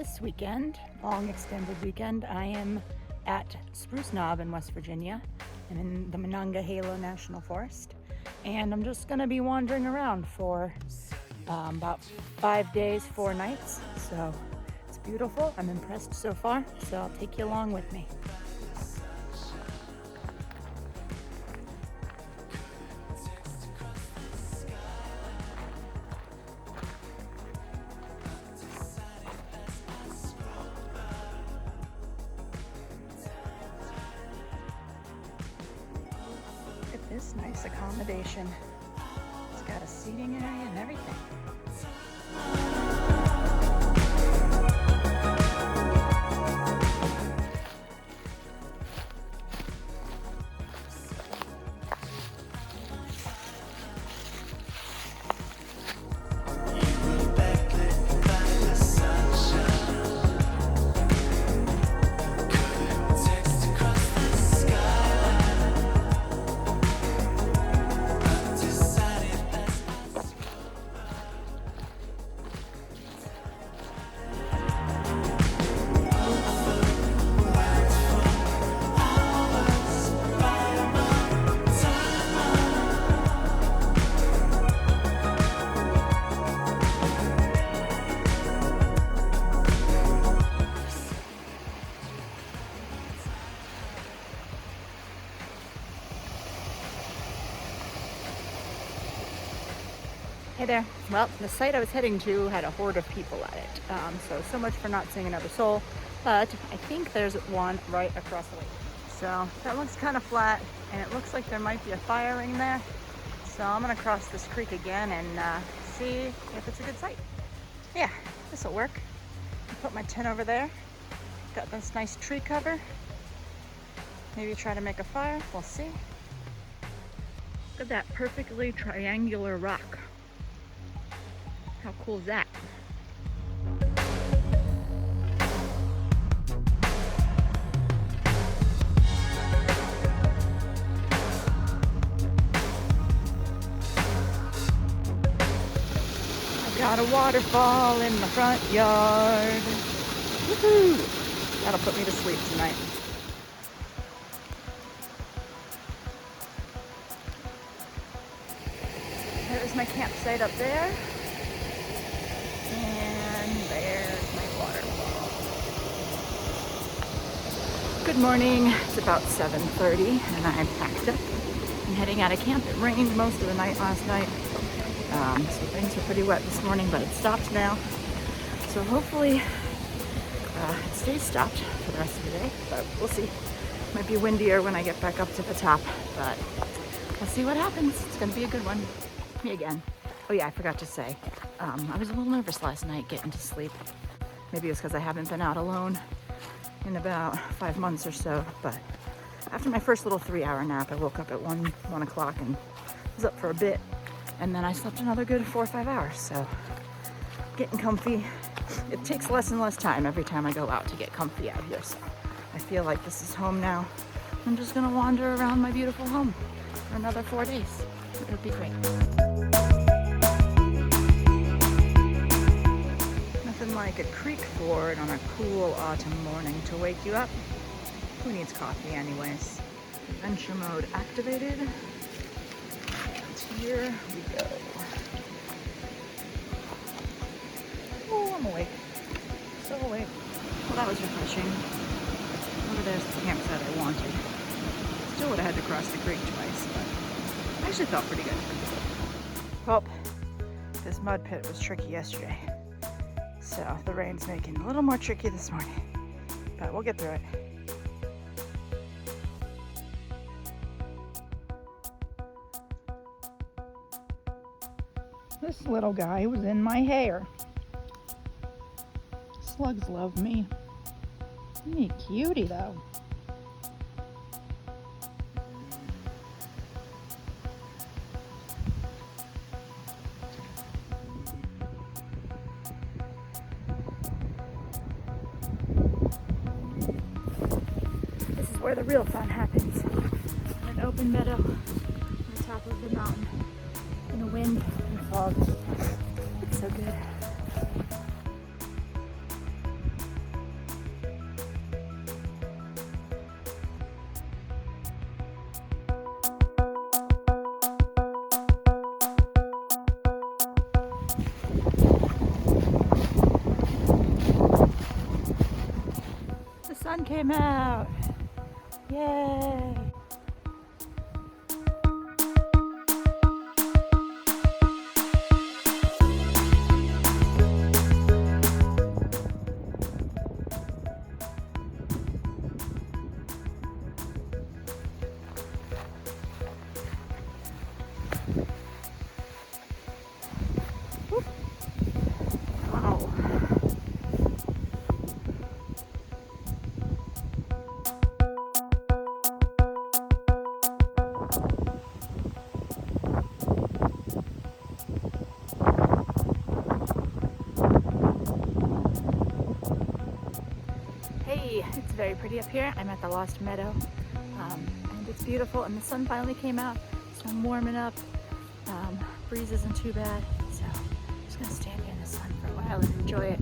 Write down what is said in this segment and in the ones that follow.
This weekend, long extended weekend, I am at Spruce Knob in West Virginia. I'm in the Monongahela National Forest, and I'm just gonna be wandering around for about 5 days, 4 nights. So it's beautiful. I'm impressed so far, so I'll take you along with me. This nice accommodation. It's got a seating area and everything. Hey there. Well, the site I was heading to had a horde of people at it. So much for not seeing another soul. But I think there's one right across the way. So that looks kind of flat, and it looks like there might be a fire ring there. So I'm gonna cross this creek again and see if it's a good site. Yeah, this will work. Put my tent over there. Got this nice tree cover. Maybe try to make a fire. We'll see. Look at that perfectly triangular rock. How cool is that? I got a waterfall in the front yard. Woohoo! That'll put me to sleep tonight. There's my campsite up there. And there's my waterfall. Good morning. It's about 7:30 and I'm packed up. I'm heading out of camp. It rained most of the night last night. So things are pretty wet this morning, but it stopped now. So hopefully it stays stopped for the rest of the day, but we'll see. Might be windier when I get back up to the top, but we'll see what happens. It's gonna be a good one. Me again. Oh yeah, I forgot to say, I was a little nervous last night getting to sleep. Maybe it was because I haven't been out alone in about 5 months or so, but after my first little 3-hour nap, I woke up at 1 o'clock and was up for a bit, and then I slept another good 4 or 5 hours, so getting comfy. It takes less and less time every time I go out to get comfy out here, so I feel like this is home now. I'm just gonna wander around my beautiful home for another 4 days. It'll be great. Nothing like a creek ford on a cool autumn morning to wake you up. Who needs coffee anyways? Adventure mode activated. And here we go. Oh, I'm awake. So awake. Well, that was refreshing. Over there's the campsite I wanted. Still would have had to cross the creek twice, but I actually felt pretty good. Well, this mud pit was tricky yesterday. So the rain's making it a little more tricky this morning, but we'll get through it. This little guy was in my hair. Slugs love me. Isn't he cutie though? Where the real fun happens. An open meadow on the top of the mountain in the wind and fog. It's so good. sun came out. Yay! Wow. Hey, it's very pretty up here. I'm at the Lost Meadow, and it's beautiful, and the sun finally came out, so I'm warming up. Breeze isn't too bad, so I'm just gonna stand here in the sun for a while and enjoy it.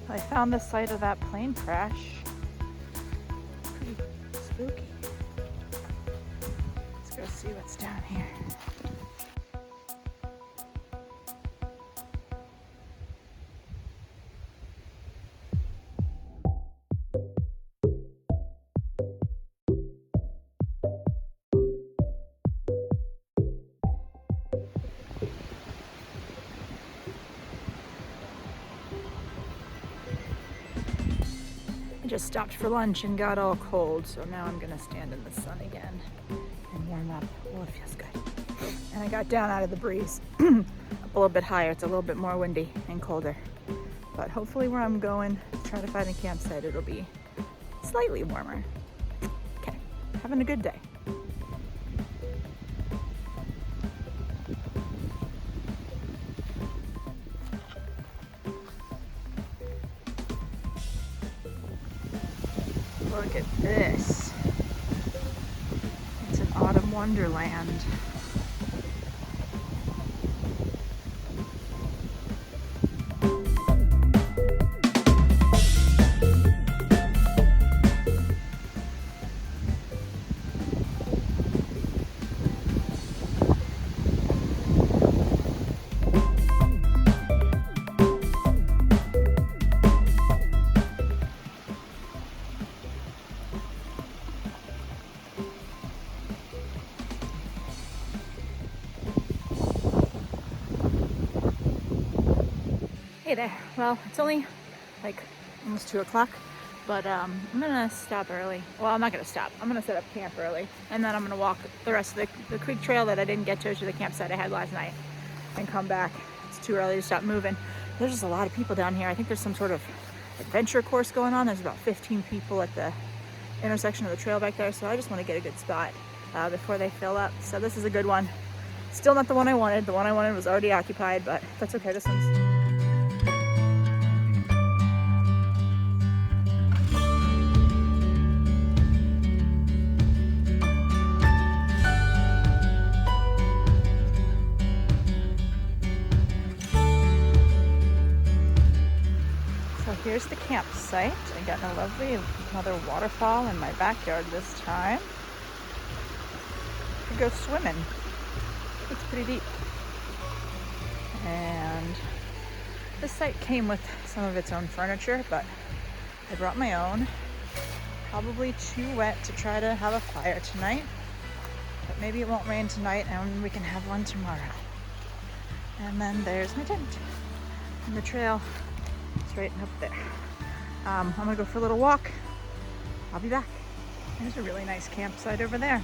I found the site of that plane crash. Pretty spooky. Let's go see what's down here. I just stopped for lunch and got all cold, so now I'm gonna stand in the sun again and warm up. Oh, it feels good. And I got down out of the breeze, up a little bit higher. It's a little bit more windy and colder. But hopefully where I'm going to try to find a campsite, it'll be slightly warmer. Okay, having a good day. Look at this. It's an autumn wonderland. Hey there. Well, it's only like almost 2 o'clock, but I'm gonna stop early. Well, I'm not gonna stop. I'm gonna set up camp early, and then I'm gonna walk the rest of the creek trail that I didn't get to the campsite I had last night and come back. It's too early to stop moving. There's just a lot of people down here. I think there's some sort of adventure course going on. There's about 15 people at the intersection of the trail back there, so I just want to get a good spot before they fill up. So this is a good one. Still not the one I wanted. The one I wanted was already occupied, but that's okay. This one's... Here's the campsite. I got a lovely another waterfall in my backyard this time. Could go swimming. It's pretty deep. And this site came with some of its own furniture, but I brought my own. Probably too wet to try to have a fire tonight, but maybe it won't rain tonight and we can have one tomorrow. And then there's my tent and the trail. It's right up there. I'm gonna go for a little walk. I'll be back. There's a really nice campsite over there.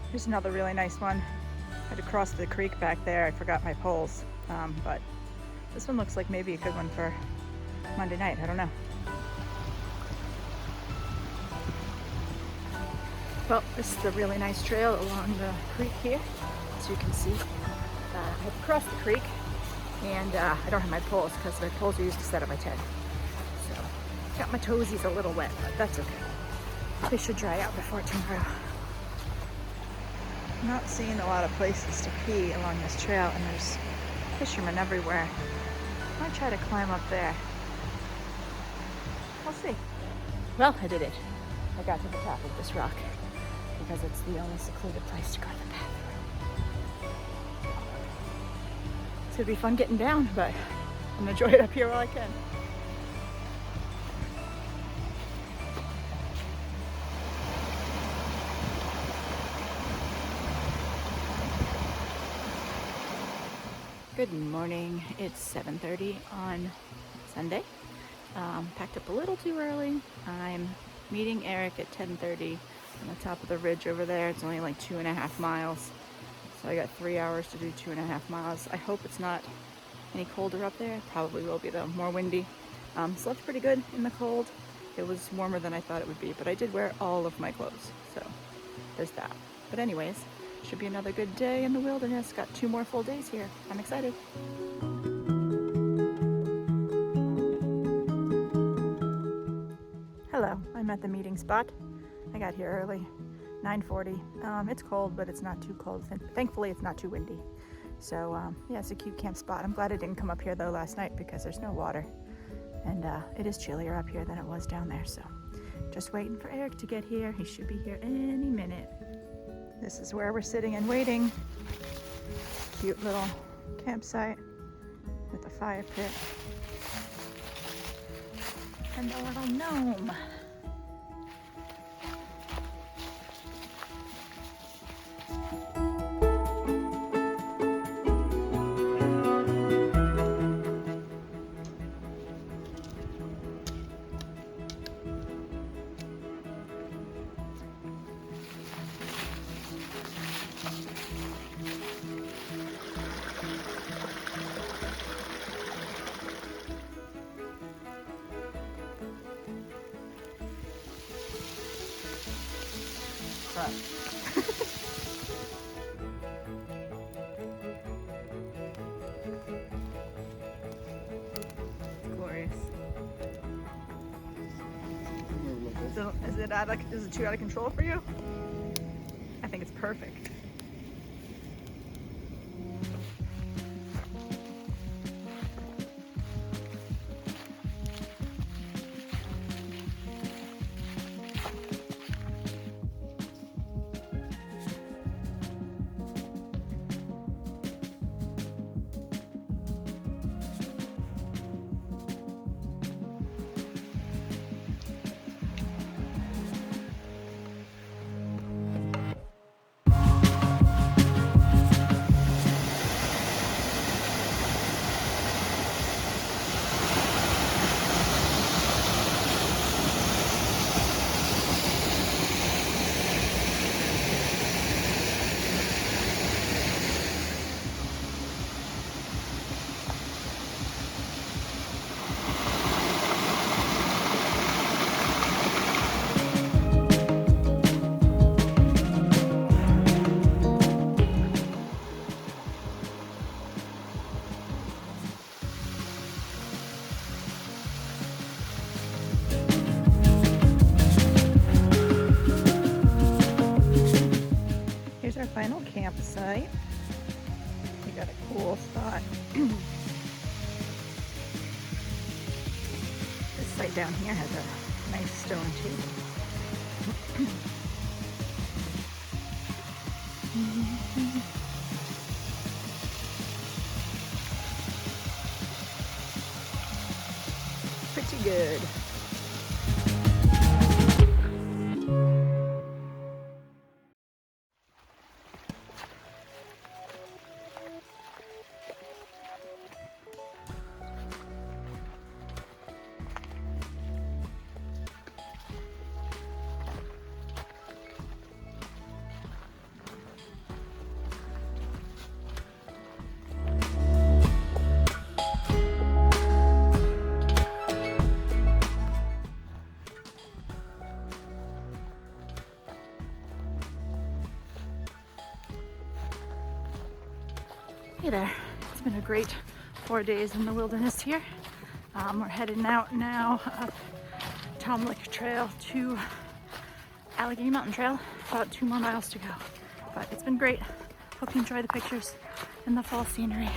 Here's another really nice one. I had to cross the creek back there. I forgot my poles, but this one looks like maybe a good one for Monday night. I don't know. Well, this is a really nice trail along the creek here, as you can see. I had to cross the creek. And I don't have my poles because the poles are used to set up my tent. So, got my toesies a little wet, but that's okay. They should dry out before tomorrow. I'm not seeing a lot of places to pee along this trail, and there's fishermen everywhere. I might try to climb up there. We'll see. Well, I did it. I got to the top of this rock because it's the only secluded place to go to the bathroom. It's gonna be fun getting down, but I'm gonna enjoy it up here while I can. Good morning. It's 7:30 on Sunday. Packed up a little too early. I'm meeting Eric at 10:30 on the top of the ridge over there. It's only like 2.5 miles. So I got 3 hours to do 2.5 miles. I hope it's not any colder up there. It probably will be though, more windy. Slept pretty good in the cold. It was warmer than I thought it would be, but I did wear all of my clothes. So there's that. But anyways, should be another good day in the wilderness. Got 2 more full days here. I'm excited. Hello, I'm at the meeting spot. I got here early, 9:40. It's cold, but it's not too cold. Thankfully, it's not too windy. So yeah, it's a cute camp spot. I'm glad I didn't come up here though last night because there's no water. And it is chillier up here than it was down there. So just waiting for Eric to get here. He should be here any minute. This is where we're sitting and waiting. Cute little campsite with a fire pit and a little gnome. Glorious. So is it too out of control for you? I think it's perfect. Here's our final campsite. We got a cool spot. This site down here has a nice stone table. Pretty good. Hey there, it's been a great 4 days in the wilderness here. We're heading out now up Tom Lick Trail to Allegheny Mountain Trail. About 2 more miles to go, but it's been great. Hope you enjoy the pictures and the fall scenery.